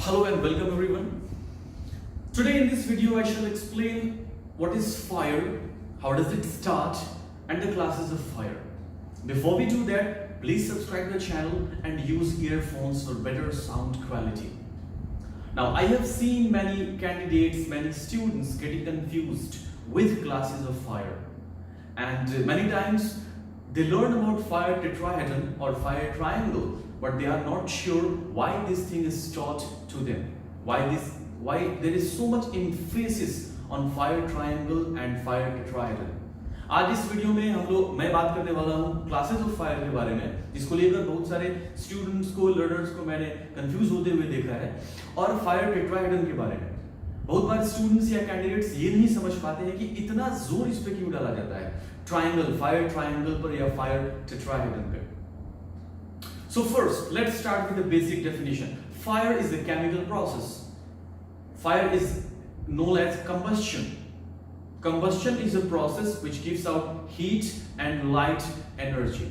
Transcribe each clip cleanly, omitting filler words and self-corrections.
Hello and welcome everyone. Today in this video I shall explain what is fire, how does it start, and the classes of fire. Before we do that, please subscribe the channel and use earphones for better sound quality. Now I have seen many candidates, many students getting confused with classes of fire, and many times they learn about fire tetrahedron or fire triangle, but they are not sure why this thing is taught to them. Why there is so much emphasis on fire triangle and fire tetrahedron. आज इस video में मैं बात करने वाला हूँ classes of fire के बारे में, जिसको लेकर बहुत सारे स्टूडेंट्स को, लर्नर्स को मैंने कंफ्यूज होते हुए देखा है, और फायर टेट्राहेड्रन के बारे में। बहुत बार स्टूडेंट्स या कैंडिडेट्स ये नहीं समझ पाते हैं कि इतना जोर इस पे क्यों डाला जाता है, ट्रायंगल, फायर ट्रायंगल पर या फायर टेट्राहेड्रन पे। So first, let's start with the basic definition. Fire is a chemical process. Fire is known as combustion. Combustion is a process which gives out heat and light energy.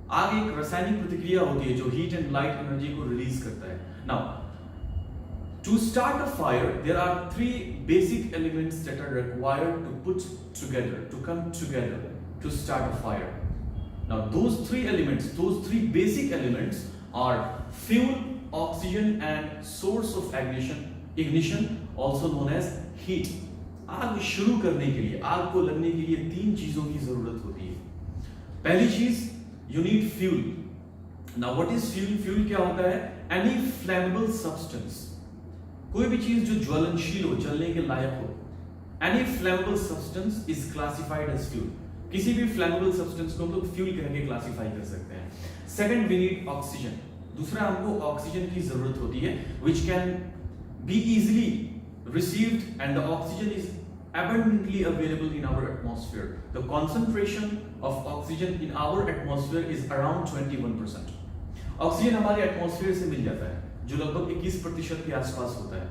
आगे एक रासायनिक प्रतिक्रिया होती है जो heat and light energy को release करता है. Now, to start a fire, there are three basic elements that are required to put together, to come together to start a fire. Now those three basic elements are fuel, oxygen and source of ignition also known as heat. आग शुरू करने के लिए, आग को लगने के लिए तीन चीजों की जरूरत होती है. पहली चीज, you need fuel. Now what is fuel? Fuel क्या होता है? Any flammable substance. कोई भी चीज जो ज्वलनशील हो, जलने के लायक हो. Any flammable substance is classified as fuel. किसी भी फ्लैमेबल सब्सटेंस को हम लोग फ्यूल कह के क्लासिफाई कर सकते हैं. Second, we need oxygen. दूसरा, हमको ऑक्सीजन की जरूरत होती है which can be easily received and the oxygen is abundantly available in our atmosphere. The concentration of oxygen in our atmosphere is around 21%. Oxygen हमारे एटमॉस्फेयर से मिल जाता है जो लगभग 21% के आसपास होता है.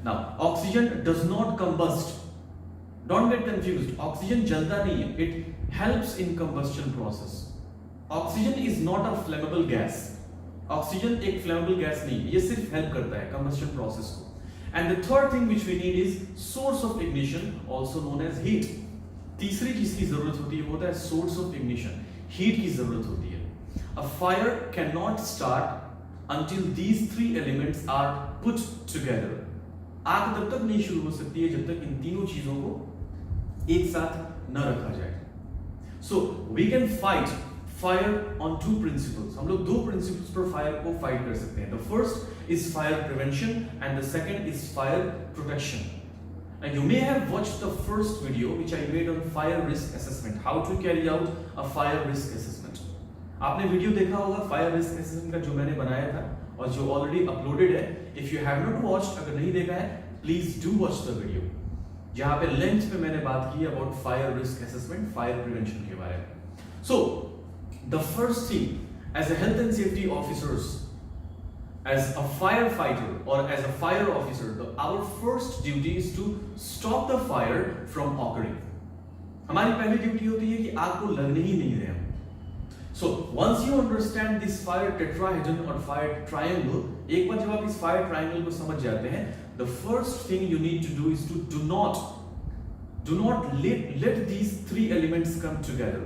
Now, oxygen does not combust. Don't get confused. Oxygen जलता नहीं है. It helps in combustion process. Oxygen is not a flammable gas. Oxygen एक flammable gas नहीं है. ये सिर्फ help करता है combustion process को. And the third thing which we need is source of ignition, also known as heat. तीसरी चीज की जरूरत होती है वो होता है source of ignition. Heat की जरूरत होती है. A fire cannot start until these three elements are put together. आग तब तक नहीं शुरू हो सकती है जब तक इन तीनों चीजों को एक साथ न रखा जाए. So we can fight fire on two principles. हम लोग दो principles पर fire को fight कर सकते हैं. The first is fire prevention and the second is fire protection. And you may have watched the first video which I made on fire risk assessment. How to carry out a fire risk assessment. आपने video देखा होगा fire risk assessment का जो मैंने बनाया था और जो already uploaded है. If you have not watched, अगर नहीं देखा है, please do watch the video. जहाँ पे लेंथ पे मैंने बात की about fire risk assessment, fire prevention के बारे में. So, the first thing, as a health and safety officers, as a firefighter or as a fire officer, our first duty is to stop the fire from occurring. हमारी पहली duty होती है कि आग को लगने ही नहीं दें. So once you understand this fire tetrahedron or fire triangle, एक बार जब आप इस fire triangle को समझ जाते हैं, the first thing you need to do is to do not let these three elements come together.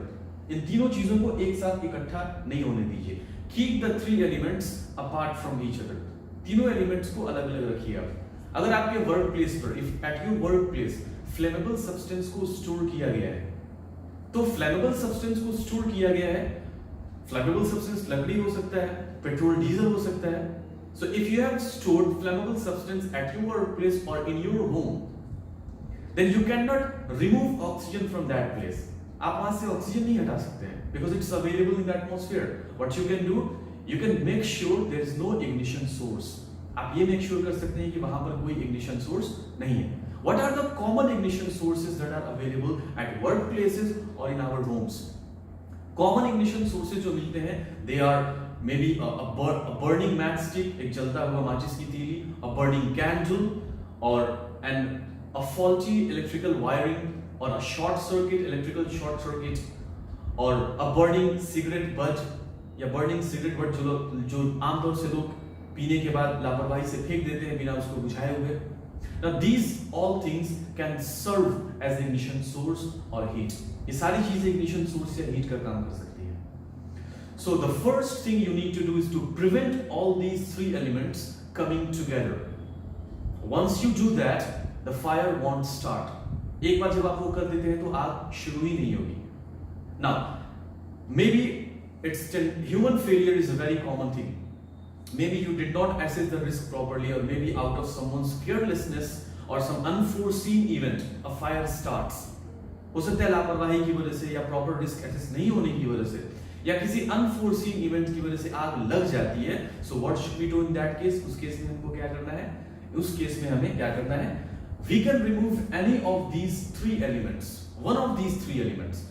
इन तीनों चीजों को एक साथ इकट्ठा नहीं होने दीजिए. Keep the three elements apart from each other. तीनों एलिमेंट्स को अलग अलग रखिए आप. अगर आपके वर्क प्लेस पर, if at your work place flammable substance को स्टोर किया गया है, तो flammable substance को स्टोर किया गया है. Flammable substance लकड़ी हो सकता है, पेट्रोल, डीजल हो सकता है. So if you have stored flammable substance at your workplace or in your home, then you cannot remove oxygen from that place. आप वहां से ऑक्सीजन नहीं हटा सकते हैं because it's available in the atmosphere. What you can do, you can make sure there is no ignition source. आप ये make sure कर सकते हैं कि वहां पर कोई ignition source नहीं है. What are the common ignition sources that are available at workplaces or in our homes? Common ignition sources जो मिलते हैं, they are maybe a burning matchstick, एक जलता हुआ माचिस की तीली, a burning candle, or a faulty electrical wiring, or a electrical short circuit, or a burning cigarette butt, या burning cigarette butt जो आमतौर से लोग पीने के बाद लापरवाही से फेंक देते हैं बिना उसको बुझाए हुए। Now these all things can serve as the ignition source or heat. ये सारी चीजें ignition source या heat का काम कर सकती है। So the first thing you need to do is to prevent all these three elements coming together. Once you do that, the fire won't start. एक बार जब आप वो कर देते हैं तो आग शुरू ही नहीं होगी। Now, maybe human failure is a very common thing. Maybe you did not assess the risk properly, or maybe out of someone's carelessness or some unforeseen event, a fire starts. हो सकता है लापरवाही की वजह से या प्रॉपर रिस्क एसेस नहीं होने की वजह से या किसी अनफोर्सीन इवेंट की वजह से आग लग जाती है। So what should we do in that case? उस केस में हमको क्या करना है? उस केस में हमें क्या करना है? We can remove any of these three elements. One of these three elements.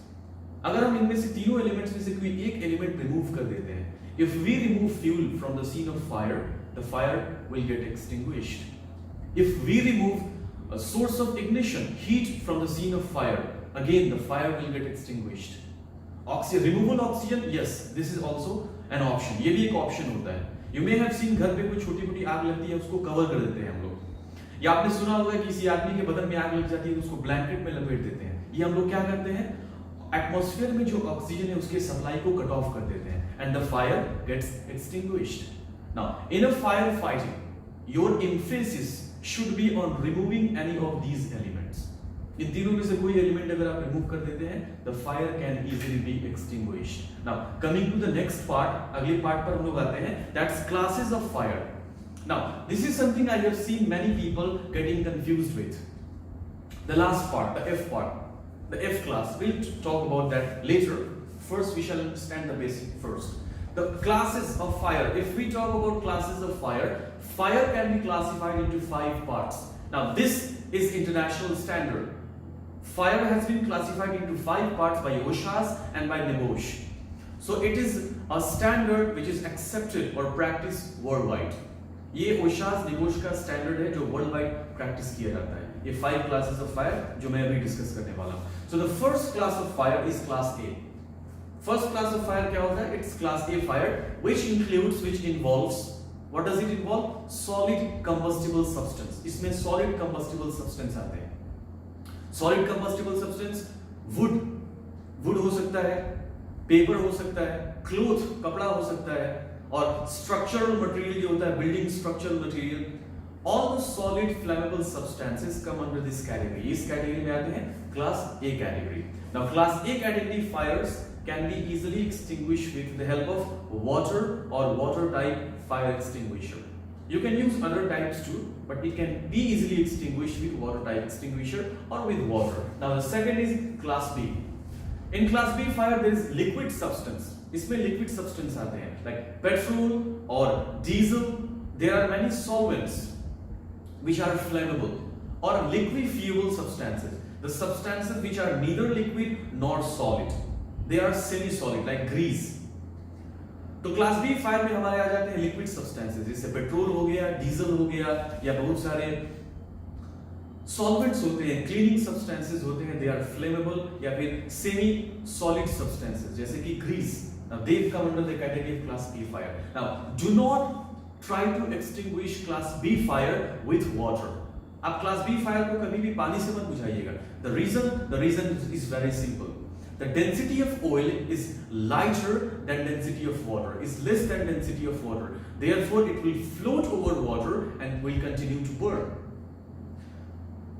अगर हम इनमें से तीनों एलिमेंट्स में से कोई एक एलिमेंट रिमूव कर देते हैं, if we remove fuel from the scene of fire, the fire will get extinguished. If we remove a source of ignition, heat from the scene of fire, again the fire will get extinguished. Removal oxygen, yes, this is also an option. ये भी एक option होता है। You may have seen घर पे कोई छोटी-मोटी आग लगती है उसको कवर कर देते हैं हम लोग। या आपने सुना होगा कि किसी आदमी के बदन में आग लग जाती है तो उसको ब्लैंकेट में लपेट देते हैं। ये हम लोग क्या करते हैं? एटमॉस्फेयर में जो ऑक्सीजन है उसके सप्लाई को कट ऑफ कर देते हैं and the fire gets extinguished. Now in a fire fighting, your emphasis should be on removing any of these elements. इन तीनों में से कोई एलिमेंट अगर आप रिमूव कर देते हैं, the fire can easily be extinguished. Now coming to the next part, अगले पार्ट पर हम लोग आते हैं, that's classes of fire. Now this is something I have seen many people getting confused with. The last part, the F part. The F class, we'll talk about that later. First we shall understand the basic first. The classes of fire. If we talk about classes of fire, fire can be classified into 5 parts. Now this is international standard. Fire has been classified into 5 parts by OSHAS and by NEBOSH. So it is a standard which is accepted or practiced worldwide. ये OSHAS NEBOSH का standard है जो worldwide practice किया जाता है। ये 5 classes of fire जो मैं अभी डिस्कस करने वाला हूँ। So the first class of fire is class A. First class of fire क्या होता है? It's class A fire, which involves, what does it involve? Solid combustible substance. इसमें solid combustible substance आते हैं। Solid combustible substance, wood हो सकता है, paper हो सकता है, cloth कपड़ा हो सकता है, और structural material जो होता है, building structural material. All the solid flammable substances come under this category. इस category में आते हैं class A category. Now class A category fires can be easily extinguished with the help of water or water type fire extinguisher. You can use other types too, but it can be easily extinguished with water type extinguisher or with water. Now the second is class B. In class B fire there is liquid substance. इसमें liquid substance आते हैं like petrol or diesel. There are many solvents which are flammable, or liquefiable substances. The substances which are neither liquid nor solid. They are semi-solid like grease. तो class B fire में हमारे आ जाते हैं liquid substances, जैसे petrol हो गया, diesel हो गया, या बहुत सारे सॉल्वेंट्स होते हैं, क्लीनिंग सब्सटेंसेस होते हैं, दे आर फ्लेमेबल, या फिर सेमी सॉलिड सब्सटेंसेस जैसे कि Greece. Now they come under the category of class B fire. Now do not try to extinguish class B fire with water. आप class B fire को कभी भी पानी से मत बुझाइएगा. The reason is very simple. The density of oil is lighter than density of water, is less than density of water. Therefore, it will float over water and will continue to burn.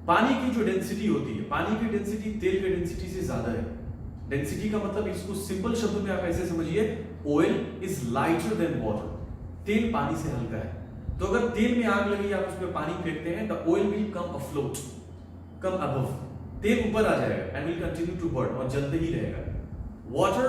पानी की जो density होती है, पानी की density तेल की density से ज्यादा है. डेंसिटी का मतलब, इसको सिंपल शब्दों में आप ऐसे समझिए, oil is lighter than water. तेल पानी से हल्का है. तो अगर तेल में आग लगी, आप उसमें पानी फेंकते हैं, the oil will come afloat, come above. तेल ऊपर आ जाएगा and will continue to burn, और जलते ही रहेगा. वाटर,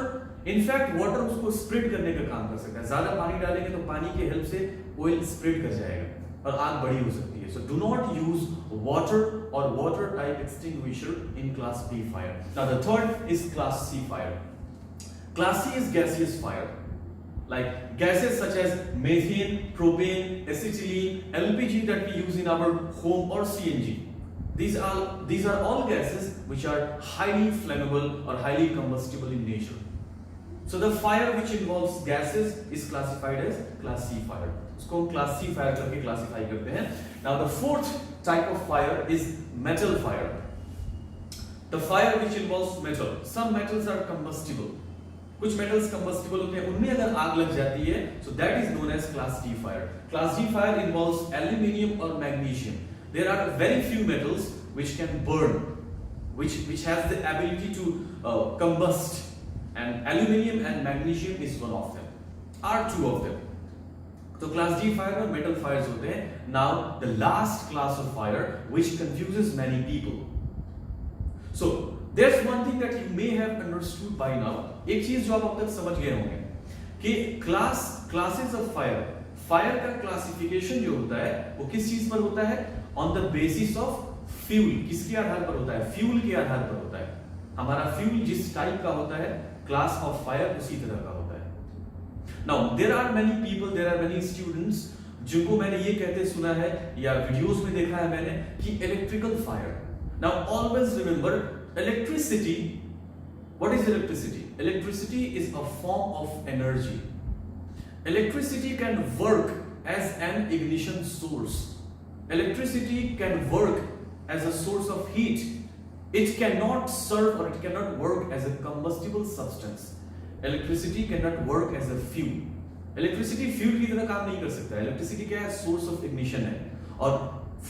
इनफैक्ट वाटर उसको स्प्रेड करने का काम कर सकता है. ज्यादा पानी डालेंगे तो पानी की हेल्प से ऑयल स्प्रेड कर जाएगा और आग बड़ी हो सकती है. So do not use water or water type extinguisher in class B fire. Now the third is class C fire. Class C is gaseous fire, like gases such as methane, propane, acetylene, LPG that we use in our home, or CNG. These are all gases which are highly flammable or highly combustible in nature. So the fire which involves gases is classified as class C fire. उसको हम class C fire करके classify करते हैं. Now the fourth type of fire is metal fire. The fire which involves metal. Some metals are combustible. कुछ metals combustible होते हैं, उनमें अगर आग लग जाती है, so that is known as class D fire. Class D fire involves aluminium or magnesium. There are very few metals which can burn, which has the ability to combust. And aluminium and magnesium is one of them, are two of them. So class D fire में metal fires होते हैं. Now the last class of fire which confuses many people. So there's one thing that you may have understood by now. एक चीज जो आप अब तक समझ गए होंगे कि classes of fire का classification जो होता है वो किस चीज पर होता है? On the basis of fuel. किसके आधार पर होता है? Fuel के आधार पर होता है. हमारा fuel जिस टाइप का होता है, class of fire उसी तरह का होता है. Now there are many people, there are many students जिनको मैंने ये कहते सुना है या वीडियोस में देखा है मैंने कि electrical fire. Now always remember electricity. What is electricity? Electricity is a form of energy. Electricity can work as an ignition source. Electricity can work as a source of heat. It cannot serve or it cannot work as a combustible substance. Electricity cannot work as a fuel. Electricity fuel की तरह काम नहीं कर सकता. Electricity क्या है? Source of ignition है. और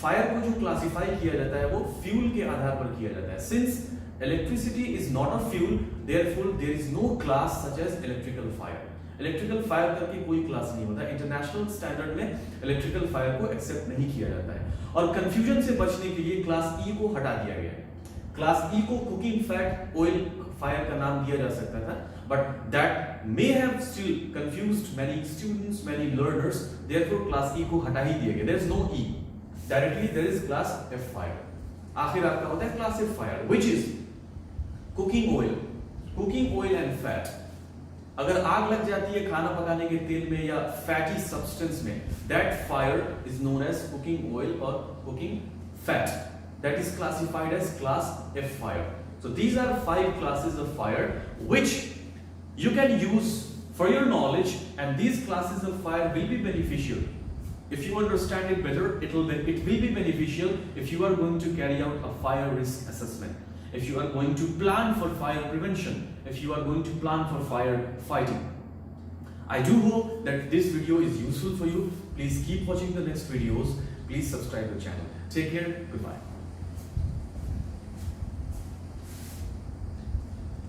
fire को जो classify किया जाता है वो fuel के आधार पर किया जाता है. Since electricity is not a fuel, therefore there is no class such as electrical fire. Electrical fire करके कोई क्लास नहीं होता. इंटरनेशनल स्टैंडर्ड में इलेक्ट्रिकल फायर को एक्सेप्ट नहीं किया जाता है. और कंफ्यूजन से बचने के लिए क्लास ई को हटा दिया गया है. क्लास ई को कुकिंग फैट ऑयल फायर का नाम दिया जा सकता था, but that may have still confused many students, many learners. Therefore class ई को हटा ही दिया गया. There is no E. Directly there is class F fire. आखिर आपका होता है class F fire, which is cooking oil and fat. अगर आग लग जाती है खाना पकाने के तेल में या फैटी सब्सटेंस में, that fire is known as cooking oil or cooking fat. That is classified as class F fire. So these are 5 classes of fire which you can use for your knowledge, and these classes of fire will be beneficial. If you understand it better, it will be beneficial if you are going to carry out a fire risk assessment. If you are going to plan for fire prevention, if you are going to plan for fire fighting. I do hope that this video is useful for you. Please keep watching the next videos. Please subscribe to the channel. Take care. Goodbye.